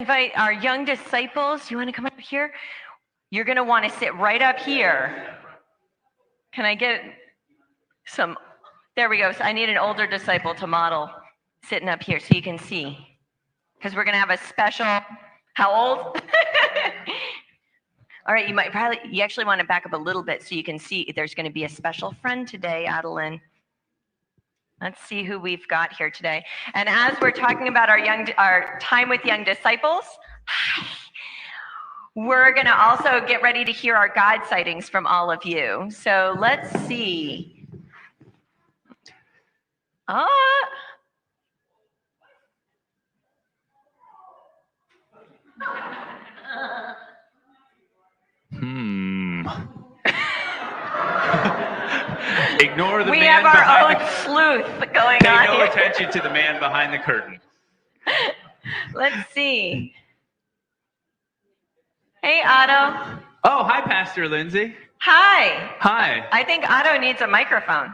invite our young disciples. You want to come up here? You're going to want to sit right up here. Can I get some? There we go. So I need an older disciple to model sitting up here so you can see. Because we're going to have a special, how old? All right, you actually want to back up a little bit so you can see there's going to be a special friend today, Adeline. Let's see who we've got here today. And as we're talking about our time with young disciples, we're going to also get ready to hear our God sightings from all of you. So let's see. Ignore the we man have our behind own sleuth going Pay on no here. attention to the man behind the curtain. Let's see. Hey, Otto. Oh, hi, Pastor Lindsay. Hi. Hi. I think Otto needs a microphone.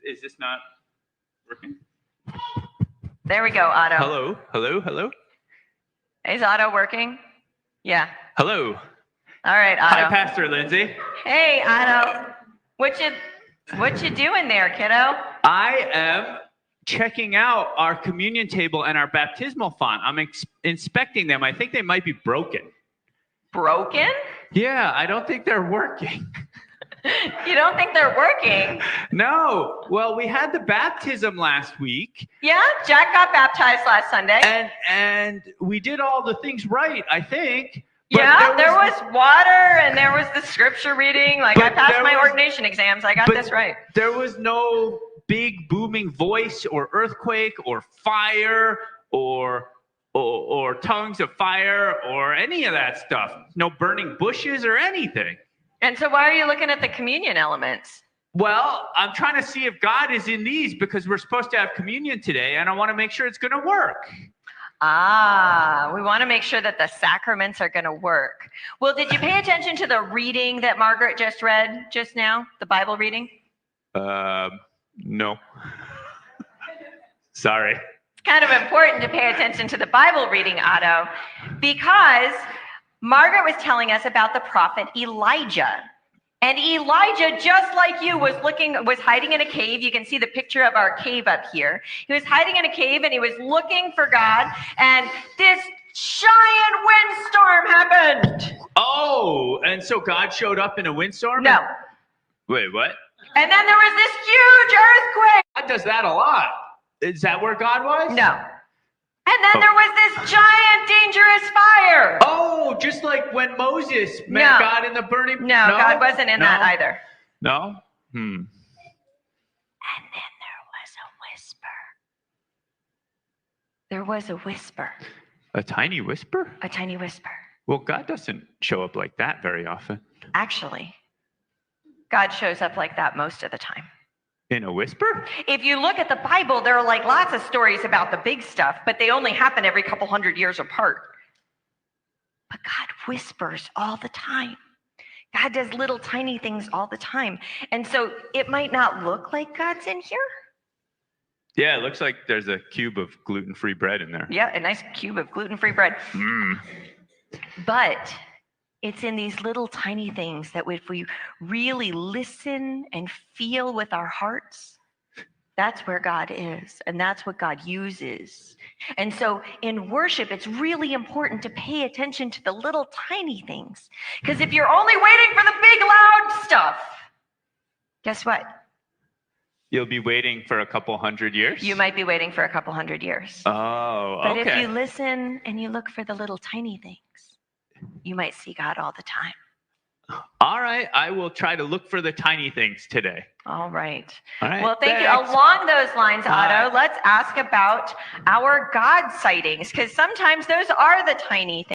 Is this not working? There we go, Otto. Hello, hello, hello. Is Otto working? Yeah. Hello. All right, Otto. Hi, Pastor Lindsay. Hey, Otto. What you doing there, kiddo? I am checking out our communion table and our baptismal font. I'm inspecting them. I think they might be broken. Broken? Yeah, I don't think they're working. You don't think they're working? No. Well, we had the baptism last week. Yeah, Jack got baptized last Sunday. And we did all the things right, I think. Yeah, there was water and there was the scripture reading. Like, I passed my ordination exams. I got this right. There was no big booming voice or earthquake or fire or tongues of fire or any of that stuff. No burning bushes or anything. And so why are you looking at the communion elements? Well, I'm trying to see if God is in these because we're supposed to have communion today and I want to make sure it's going to work. We want to make sure that the sacraments are going to work. Well, did you pay attention to the reading that Margaret just read just now? The Bible reading? No. Sorry. It's kind of important to pay attention to the Bible reading, Otto, because Margaret was telling us about the prophet Elijah. And Elijah, just like you, was hiding in a cave. You can see the picture of our cave up here. He was hiding in a cave and he was looking for God. And this giant windstorm happened. Oh, and so God showed up in a windstorm? No. Wait, what? And then there was this huge earthquake. God does that a lot. Is that where God was? No. And then there was this giant, dangerous fire. Oh, just like when Moses met God in the burning... No, God wasn't in that either. No? And then there was a whisper. There was a whisper. A tiny whisper? A tiny whisper. Well, God doesn't show up like that very often. Actually, God shows up like that most of the time. In a whisper? If you look at the Bible, there are like lots of stories about the big stuff, but they only happen every couple hundred years apart. But God whispers all the time. God does little tiny things all the time. And so it might not look like God's in here. Yeah, it looks like there's a cube of gluten-free bread in there. Yeah, a nice cube of gluten-free bread. But it's in these little tiny things that if we really listen and feel with our hearts, that's where God is, and that's what God uses. And so in worship, it's really important to pay attention to the little tiny things. Because if you're only waiting for the big, loud stuff, guess what? You'll be waiting for a couple hundred years? You might be waiting for a couple hundred years. Oh, But okay. if you listen and you look for the little tiny things, you might see God all the time. All right. I will try to look for the tiny things today. All right. All right. Well, thank Thanks. you. Along those lines, Otto, let's ask about our God sightings, because sometimes those are the tiny things.